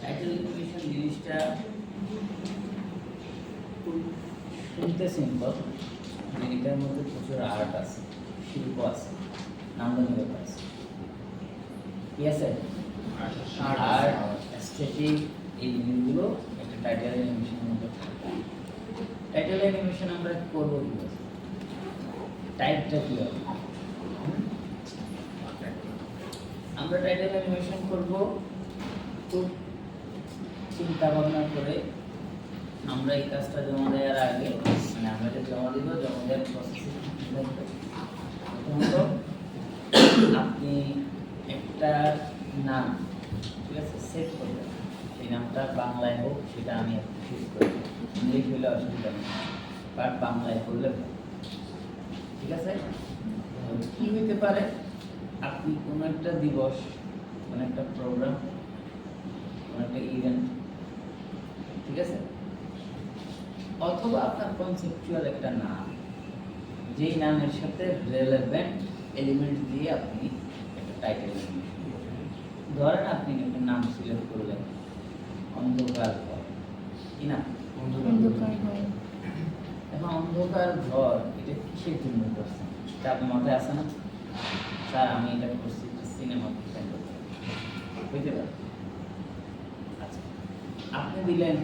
Title animation জিনিসটা খুব শুনতে সিম্পল, এটার মধ্যে প্রচুর আর্ট আছে, শিল্প আছে, নান্দনিক ব্যাপার আছে। কি আছে? আর্ট, অ্যাস্থেটিক, এই জিনিসগুলো একটা টাইটেল অ্যানিমেশনের মধ্যে থাকে। টাইটেল অ্যানিমেশন আমরা করবো কীভাবে? টাইপটা কী হবে? আমরা টাইটেল অ্যানিমেশন করব খুব চিন্তা ভাবনা করে। আমরা এই কাজটা জমা দেওয়ার আগে, মানে আমরা যে জমা দিব, জমা দেওয়ার প্রসেসে প্রথমত আপনি একটা নাম, ঠিক আছে, সেট করবেন। সেই নামটা বাংলায় হোক, সেটা আমি একটু শেষ করি, ইংলিশ হলে অসুবিধা নেই, বাট বাংলায় করলে ভালো। ঠিক আছে? কি হইতে পারে? আপনি কোনো একটা দিবস, কোনো একটা প্রোগ্রাম, কোনো একটা ইভেন্ট, ঠিক আছে, অথবা আপনার কনসেপচুয়াল একটা নাম, যেই নামের সাথে রেলেভেন্ট এলিমেন্ট দিয়ে আপনি একটা টাইটেল ধরেন। আপনি একটা নাম সিলেক্ট করলেন অন্ধকার ঘর, কি না? অন্ধকার ঘর। এখন অন্ধকার ঘর এটা কিসের জন্য করছেন? এটা আপনার মাথায় আসে না? স্যার আমি এটা করছি সিনেমা ডিজাইন করতে, বুঝতে পারেন? আচ্ছা, আপনি দিলেন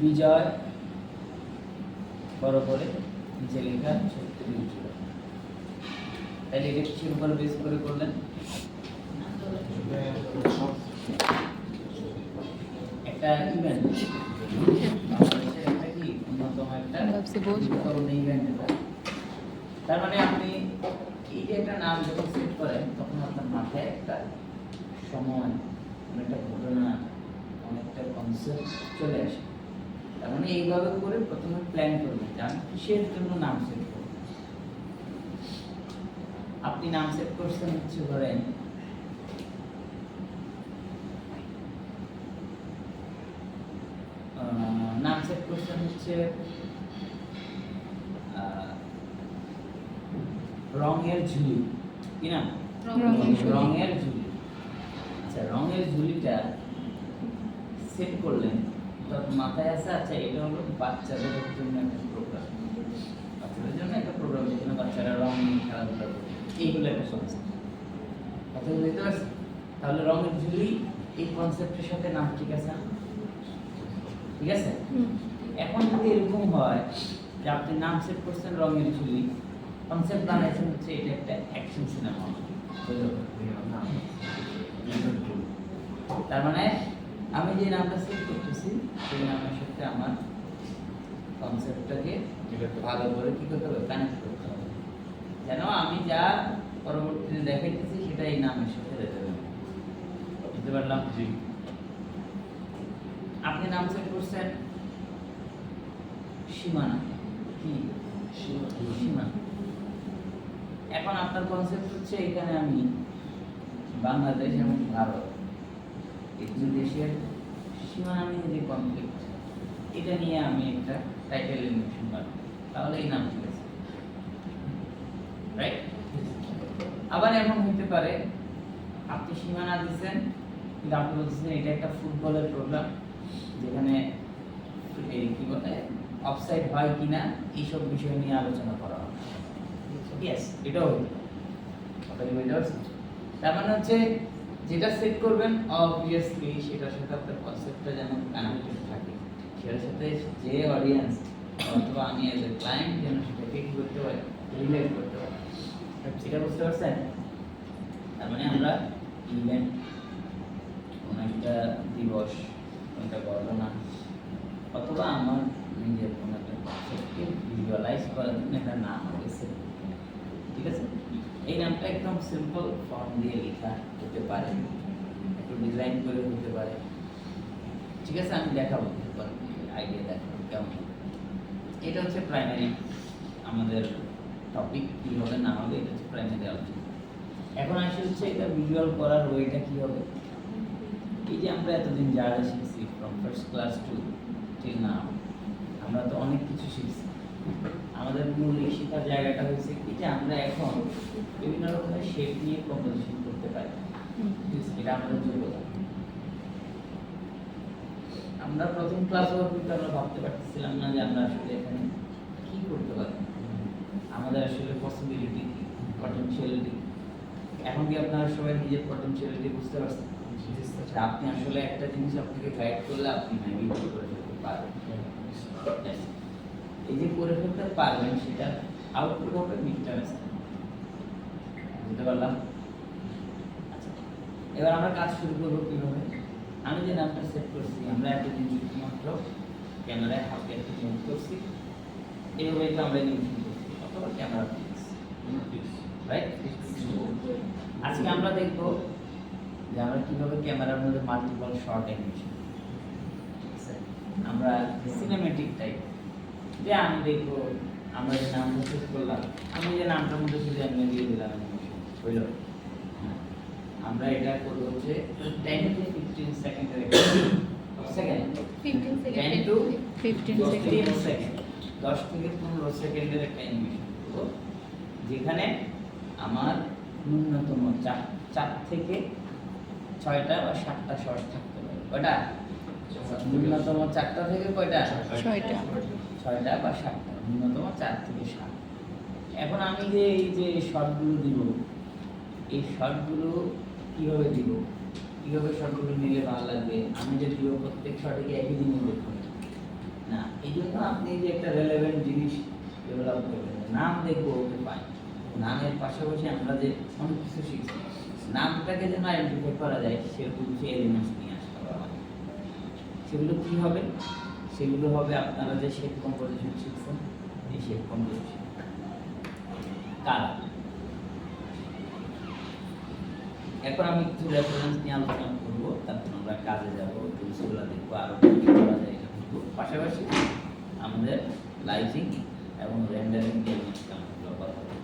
বিজয়, বড় করে নিচে লেখা 36 জুলাই। তাহলে এটা কিসের উপর বেস করে করলেন? একটা ইভেন্ট, অন্যতম একটা ইভেন্ট। তার মানে আপনি এই যে একটা নাম যখন সেট করেন, তখন আপনার মাথায় একটা সময়, অনেকটা ঘটনা, অনেকটা কনসেপ্ট চলে আসে। তার মানে এইভাবে করে প্রথমে প্ল্যান করবেন যে আমি কিসের জন্য নাম সেট করব। আপনি নাম সেট করছেন হচ্ছে ধরেন নাম সেট করছেন হচ্ছে রঙের ঝুলি, কি না? রঙের ঝুলি। আচ্ছা, রঙের ঝুলিটা সেট করলেন, তখন মাথায় আসে আচ্ছা এটা হলো বাচ্চাদের জন্য একটা প্রোগ্রাম, বাচ্চাদের জন্য একটা প্রোগ্রাম যেখানে বাচ্চারা রং নিয়ে খেলাধুলা করে, এইগুলো একটা সমস্যা। কথা বুঝতে পারছি? তাহলে রঙের ঝুলি এই কনসেপ্টের সাথে নাম ঠিক আছে? ঠিক আছে। এখন যদি এরকম হয় যে আপনি নাম সেট করছেন রঙের ঝুলি, কনসেপ্ট বানাইছেন হচ্ছে এটা একটা অ্যাকশন সিনেমা, তার মানে আমি যে নামটা সেট করতেছি সেই নামের সাথে আমার কনসেপ্টটাকে ভালো করে কি করতে হবে? কানেক্ট করতে হবে, যেন আমি যা পরবর্তীতে দেখাইতেছি সেটা এই নামের সাথে রেলেভেন্ট। বুঝতে পারলাম? জি। আপনি নাম সেট করছেন সীমানা, কি? সীমানা। এখন আপনার কনসেপ্ট হচ্ছে এখানে আমি বাংলাদেশ এবং ভারত, এই দুই দেশের সীমানা নিয়ে যে কনফ্লিক্ট, এটা নিয়ে আমি একটা টাইটেল অ্যানিমেশন বানাবো, তাহলে এই নাম ঠিক আছে, রাইট? আবার এমন হতে পারে আপনি সীমানা দিচ্ছেন, কিন্তু আপনি বলছেন এটা একটা ফুটবলের প্রোগ্রাম, যেখানে এই কি বলে অফসাইড হয় কিনা এইসব বিষয় নিয়ে আলোচনা করা হয়। ইয়েস, এটাও হতে পারে। কথা কি বুঝতে পারছেন? তার মানে হচ্ছে যেটা সেট করবেন অবভিয়াসলি সেটার সাথে আপনার কনসেপ্টটা যেন কানেক্টেড থাকে, সেটার সাথে যে অডিয়েন্স অথবা আমি এজ এ ক্লায়েন্ট যেন সেটাকে কি করতে পারে, রিলেট করতে পারে। সেটা বুঝতে পারছেন? তার মানে আমরা ইভেন্ট, কোনো একটা দিবস, কোনো একটা ঘটনা, অথবা আমার নিজের কোনো একটা কনসেপ্টকে ভিজুয়ালাইজ করার জন্য একটা নাম হবে সেট। ঠিক আছে? এই নামটা একদম সিম্পল ফর্ম দিয়ে লেখা হতে পারে, একটু ডিজাইন করে হতে পারে। ঠিক আছে, আমি দেখাবো আইডিয়া, দেখাবো কেমন। এটা হচ্ছে প্রাইমারি আমাদের টপিক, কী হবে না হবে, এটা হচ্ছে প্রাইমারি আলোচনা। এখন আসে হচ্ছে এটা ভিজুয়াল করার ওয়েটা কী হবে। এই যে আমরা এতদিন যা যা শিখছি from first class two till now, আমরা তো অনেক কিছু শিখছি। আমাদের মূল শেখার জায়গাটা হচ্ছে কি যে আমরা এখন বিভিন্ন রকমের শেপ নিয়ে কম্পোজিশন করতে পারি। এটা আমাদের যোগ্যতা। আমরা প্রথম ক্লাসে আমরা ভাবতে পারতেছিলাম না যে আমরা আসলে এখানে কি করতে পারি, আমাদের আসলে পসিবিলিটি কি, পটেনশিয়ালিটি। এখন কি আপনারা সবাই নিজের পটেনশিয়ালিটি বুঝতে পারছেন? আপনি আসলে একটা জিনিস আপনাকে গাইড করলে আপনি মেবি করে ফেলতে পারবেন। এই যে করে ফেলতে পারবেন সেটা আউটপুট হবে মিডটার্ম অ্যাসাইনমেন্ট। বুঝতে পারলাম? আচ্ছা, এবার আমরা কাজ শুরু করবো কিভাবে। আমি যে নামটা সেট করছি, আমরা এতদিন শুধুমাত্র ক্যামেরায় হালকা একটু মুভ করছি, এইভাবে তো আমরা অ্যানিমেশন করছি অথবা ক্যামেরা ফিক্স, রাইট? আজকে আমরা দেখবো যে আমরা কিভাবে ক্যামেরার মধ্যে মাল্টিপল শর্ট অ্যানিমেশন, আমরা সিনেমেটিক টাইপ। যে আমি দেখবো আমরা যে নামটা সেট করলাম, আমি যে নামটার মধ্যে শুধু এমনি দিয়ে দিলাম অ্যানিমেশন হইল। আমরা এটা করবো হচ্ছে 10 to 15 সেকেন্ডের সেকেন্ড 10 to 15 সেকেন্ড 10 থেকে 15 সেকেন্ডের একটা অ্যানিমেশন করব, যেখানে আমার ন্যূনতম 4 থেকে 6টা বা 7টা শর্ট থাকতে পারে। কয়টা? ন্যূনতম 4টা থেকে কয়টা? 6টা বা 7টা, ন্যূনতম 4 থেকে 7। এখন আমি যে এই যে শর্টগুলো দিব, এই শর্টগুলো কিভাবে দিব, কিভাবে শর্টগুলো নিলে ভালো লাগবে, আমি যে দিব প্রত্যেক শর্টে কি একই জিনিস দেখবো না। এই জন্য আপনি যে একটা রেলেভেন্ট জিনিস ডেভেলপ করবেন, নাম দেখবো, ওকে পাই, নামের পাশাপাশি আমরা যে অনেক কিছু শিখছি, নামটাকে যেন আইডেন্টিফাই করা যায় সেরকম কিছু এলিমেন্টস নিয়ে আসতে হবে আমাদের। সেগুলো কি হবে? সেগুলো হবে আপনারা যে শেপ কম্পোজিশন শিখছেন, এই শেপ কম্পোজিশন, কালার। এখন আমি কিছু রেফারেন্স নিয়ে আলোচনা করবো, তারপর আমরা কাজে যাবো, টুলসগুলো দেখবো, আরো কি করা যায় এটা দেখবো। পাশাপাশি আমাদের লাইটিং এবং রেন্ডারিং নিয়ে কথা বলবো।